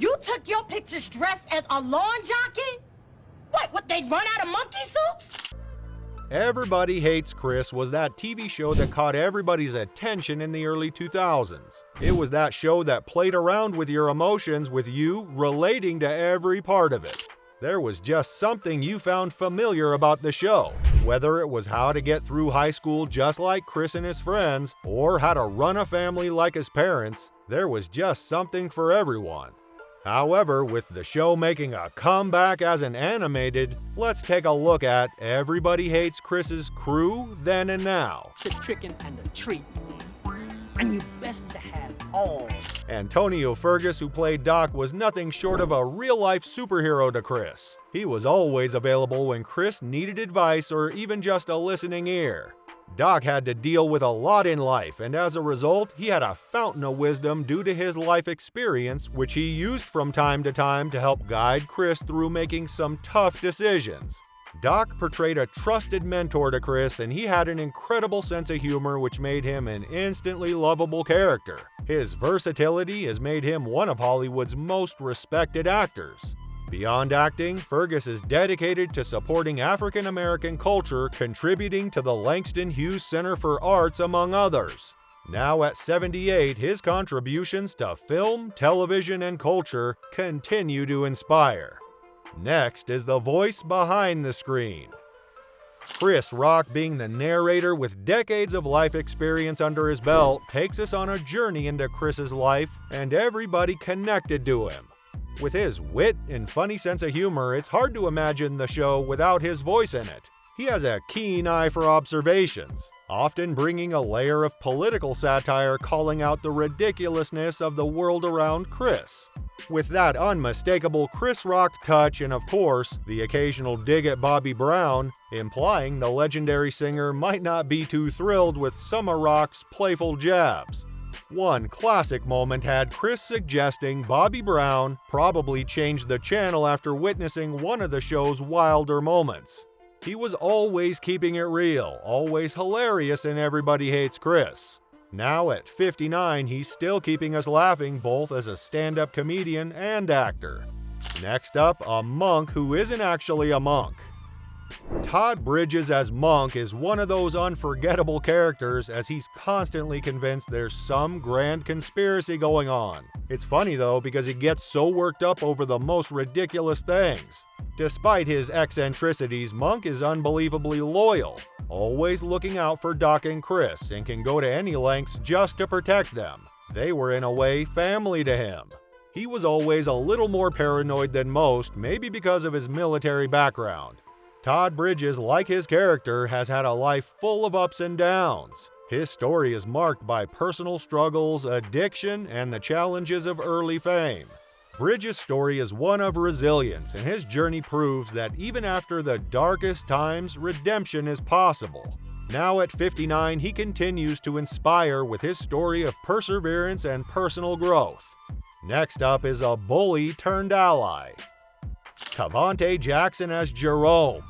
You took your pictures dressed as a lawn jockey? What, they run out of monkey suits? Everybody Hates Chris was that TV show that caught everybody's attention in the early 2000s. It was that show that played around with your emotions with you relating to every part of it. There was just something you found familiar about the show, whether it was how to get through high school just like Chris and his friends, or how to run a family like his parents. There was just something for everyone. However, with the show making a comeback as an animated, let's take a look at Everybody Hates Chris's crew then and now. The tricking and the treat. And you best to have all. Antonio Fergus, who played Doc, was nothing short of a real-life superhero to Chris. He was always available when Chris needed advice or even just a listening ear. Doc had to deal with a lot in life, and as a result, he had a fountain of wisdom due to his life experience, which he used from time to time to help guide Chris through making some tough decisions. Doc portrayed a trusted mentor to Chris, and he had an incredible sense of humor which made him an instantly lovable character. His versatility has made him one of Hollywood's most respected actors. Beyond acting, Fergus is dedicated to supporting African American culture, contributing to the Langston Hughes Center for Arts, among others. Now at 78, his contributions to film, television, and culture continue to inspire. Next is the voice behind the screen. Chris Rock, being the narrator with decades of life experience under his belt, takes us on a journey into Chris's life and everybody connected to him. With his wit and funny sense of humor, it's hard to imagine the show without his voice in it. He has a keen eye for observations, often bringing a layer of political satire calling out the ridiculousness of the world around Chris. With that unmistakable Chris Rock touch and, of course, the occasional dig at Bobby Brown, implying the legendary singer might not be too thrilled with some of Rock's playful jabs. One classic moment had Chris suggesting Bobby Brown probably changed the channel after witnessing one of the show's wilder moments. He was always keeping it real, always hilarious in Everybody Hates Chris. Now at 59, he's still keeping us laughing both as a stand-up comedian and actor. Next up, a monk who isn't actually a monk. Todd Bridges as Monk is one of those unforgettable characters, as he's constantly convinced there's some grand conspiracy going on. It's funny though, because he gets so worked up over the most ridiculous things. Despite his eccentricities, Monk is unbelievably loyal, always looking out for Doc and Chris, and can go to any lengths just to protect them. They were in a way family to him. He was always a little more paranoid than most, maybe because of his military background. Todd Bridges, like his character, has had a life full of ups and downs. His story is marked by personal struggles, addiction, and the challenges of early fame. Bridges' story is one of resilience, and his journey proves that even after the darkest times, redemption is possible. Now at 59, he continues to inspire with his story of perseverance and personal growth. Next up is a bully turned ally. Kevontay Jackson as Jerome.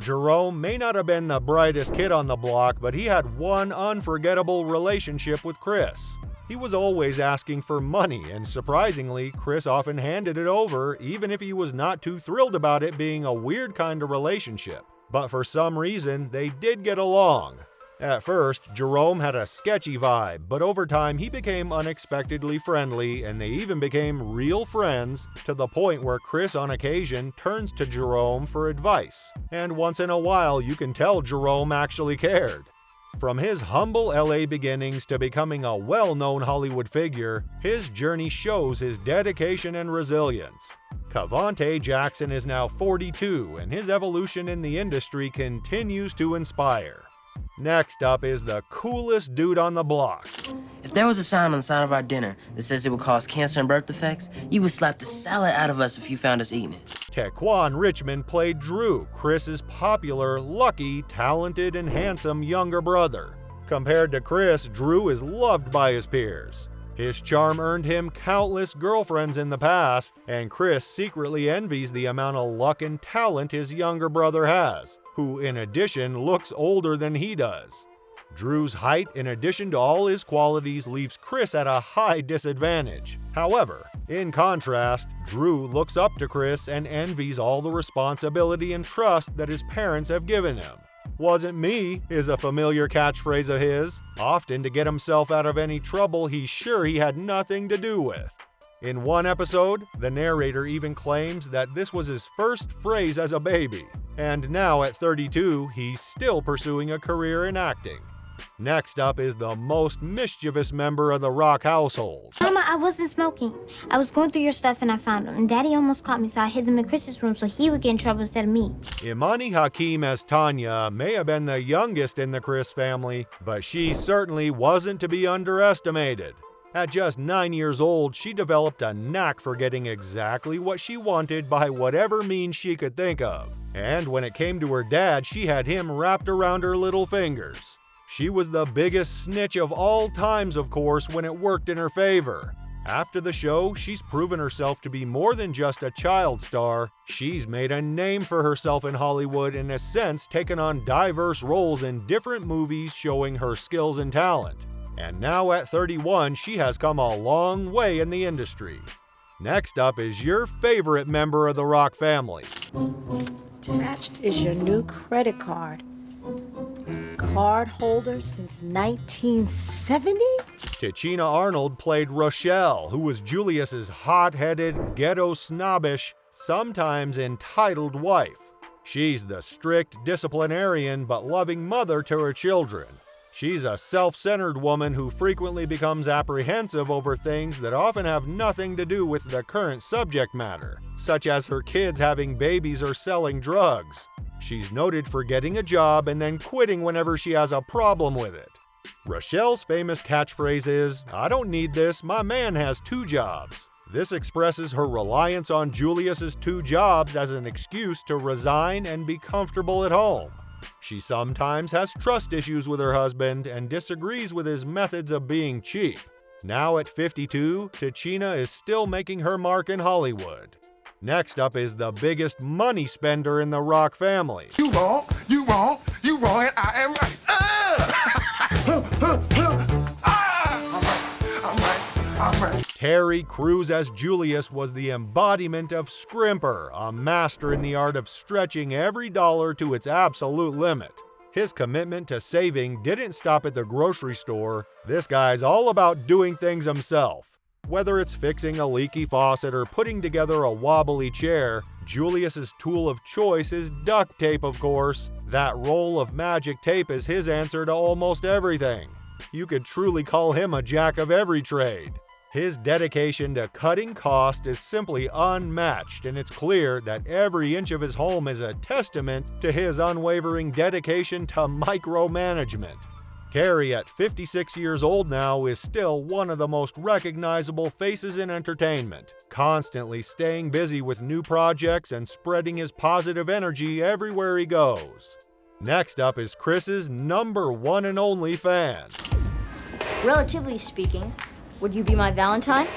Jerome may not have been the brightest kid on the block, but he had one unforgettable relationship with Chris. He was always asking for money, and surprisingly, Chris often handed it over, even if he was not too thrilled about it being a weird kind of relationship. But for some reason, they did get along. At first, Jerome had a sketchy vibe, but over time he became unexpectedly friendly, and they even became real friends, to the point where Chris on occasion turns to Jerome for advice. And once in a while, you can tell Jerome actually cared. From his humble LA beginnings to becoming a well-known Hollywood figure, his journey shows his dedication and resilience. Kevontay Jackson is now 42, and his evolution in the industry continues to inspire. Next up is the coolest dude on the block. If there was a sign on the side of our dinner that says it would cause cancer and birth defects, you would slap the salad out of us if you found us eating it. Tequan Richmond played Drew, Chris's popular, lucky, talented, and handsome younger brother. Compared to Chris, Drew is loved by his peers. His charm earned him countless girlfriends in the past, and Chris secretly envies the amount of luck and talent his younger brother has, who in addition looks older than he does. Drew's height, in addition to all his qualities, leaves Chris at a high disadvantage. However, in contrast, Drew looks up to Chris and envies all the responsibility and trust that his parents have given him. "Wasn't me" is a familiar catchphrase of his, often to get himself out of any trouble he's sure he had nothing to do with. In one episode, the narrator even claims that this was his first phrase as a baby, and now at 32, he's still pursuing a career in acting. Next up is the most mischievous member of the Rock household. Mama, I wasn't smoking. I was going through your stuff and I found them. And Daddy almost caught me, so I hid them in Chris's room so he would get in trouble instead of me. Imani Hakim as Tanya may have been the youngest in the Chris family, but she certainly wasn't to be underestimated. At just 9 years old, she developed a knack for getting exactly what she wanted by whatever means she could think of. And when it came to her dad, she had him wrapped around her little fingers. She was the biggest snitch of all times, of course, when it worked in her favor. After the show, she's proven herself to be more than just a child star. She's made a name for herself in Hollywood and, in a sense, taken on diverse roles in different movies showing her skills and talent. And now at 31, she has come a long way in the industry. Next up is your favorite member of the Rock family. Attached is your new credit card. Card holder since 1970? Tichina Arnold played Rochelle, who was Julius's hot-headed, ghetto-snobbish, sometimes entitled wife. She's the strict disciplinarian but loving mother to her children. She's a self-centered woman who frequently becomes apprehensive over things that often have nothing to do with the current subject matter, such as her kids having babies or selling drugs. She's noted for getting a job and then quitting whenever she has a problem with it. Rochelle's famous catchphrase is, "I don't need this, my man has 2 jobs." This expresses her reliance on Julius's 2 jobs as an excuse to resign and be comfortable at home. She sometimes has trust issues with her husband and disagrees with his methods of being cheap. Now at 52, Tichina is still making her mark in Hollywood. Next up is the biggest money spender in the Rock family. You wrong, and I am right. I'm right. Terry Crews as Julius was the embodiment of scrimper, a master in the art of stretching every dollar to its absolute limit. His commitment to saving didn't stop at the grocery store. This guy's all about doing things himself. Whether it's fixing a leaky faucet or putting together a wobbly chair, Julius's tool of choice is duct tape, of course. That roll of magic tape is his answer to almost everything. You could truly call him a jack of every trade. His dedication to cutting cost is simply unmatched, and it's clear that every inch of his home is a testament to his unwavering dedication to micromanagement. Terry, at 56 years old now, is still one of the most recognizable faces in entertainment, constantly staying busy with new projects and spreading his positive energy everywhere he goes. Next up is Chris's #1 and only fan. Relatively speaking, would you be my Valentine?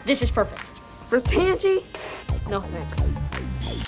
This is perfect. For Tangy? No thanks.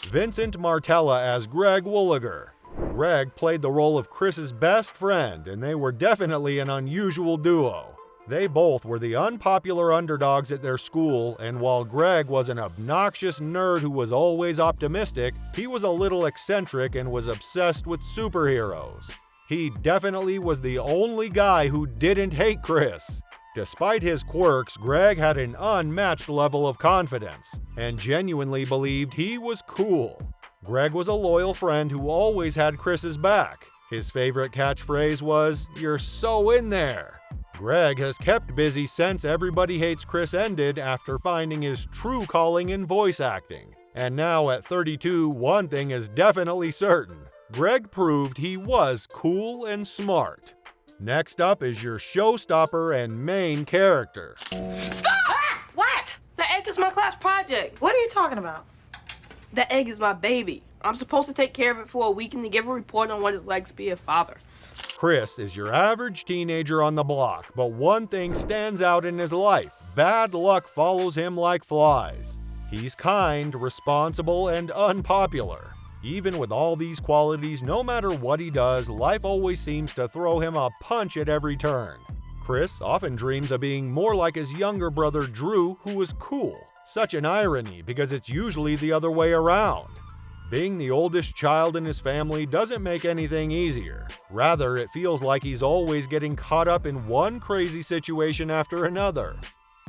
Vincent Martella as Greg Wooliger. Greg played the role of Chris's best friend, and they were definitely an unusual duo. They both were the unpopular underdogs at their school, and while Greg was an obnoxious nerd who was always optimistic, he was a little eccentric and was obsessed with superheroes. He definitely was the only guy who didn't hate Chris. Despite his quirks, Greg had an unmatched level of confidence and genuinely believed he was cool. Greg was a loyal friend who always had Chris's back. His favorite catchphrase was, "You're so in there." Greg has kept busy since Everybody Hates Chris ended after finding his true calling in voice acting. And now at 32, one thing is definitely certain. Greg proved he was cool and smart. Next up is your showstopper and main character. Stop! Ah, what? The egg is my class project. What are you talking about? The egg is my baby. I'm supposed to take care of it for a week and then give a report on what it's like to be a father. Chris is your average teenager on the block, but one thing stands out in his life. Bad luck follows him like flies. He's kind, responsible, and unpopular. Even with all these qualities, no matter what he does, life always seems to throw him a punch at every turn. Chris often dreams of being more like his younger brother Drew, who was cool. Such an irony, because it's usually the other way around. Being the oldest child in his family doesn't make anything easier. Rather, it feels like he's always getting caught up in one crazy situation after another.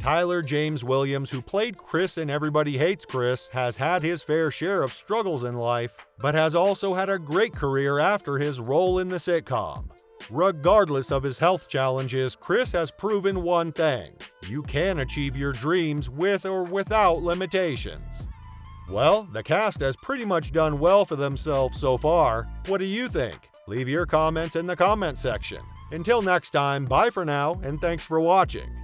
Tyler James Williams, who played Chris in Everybody Hates Chris, has had his fair share of struggles in life, but has also had a great career after his role in the sitcom. Regardless of his health challenges, Chris has proven one thing: you can achieve your dreams with or without limitations. Well, the cast has pretty much done well for themselves so far. What do you think? Leave your comments in the comment section. Until next time, bye for now, and thanks for watching.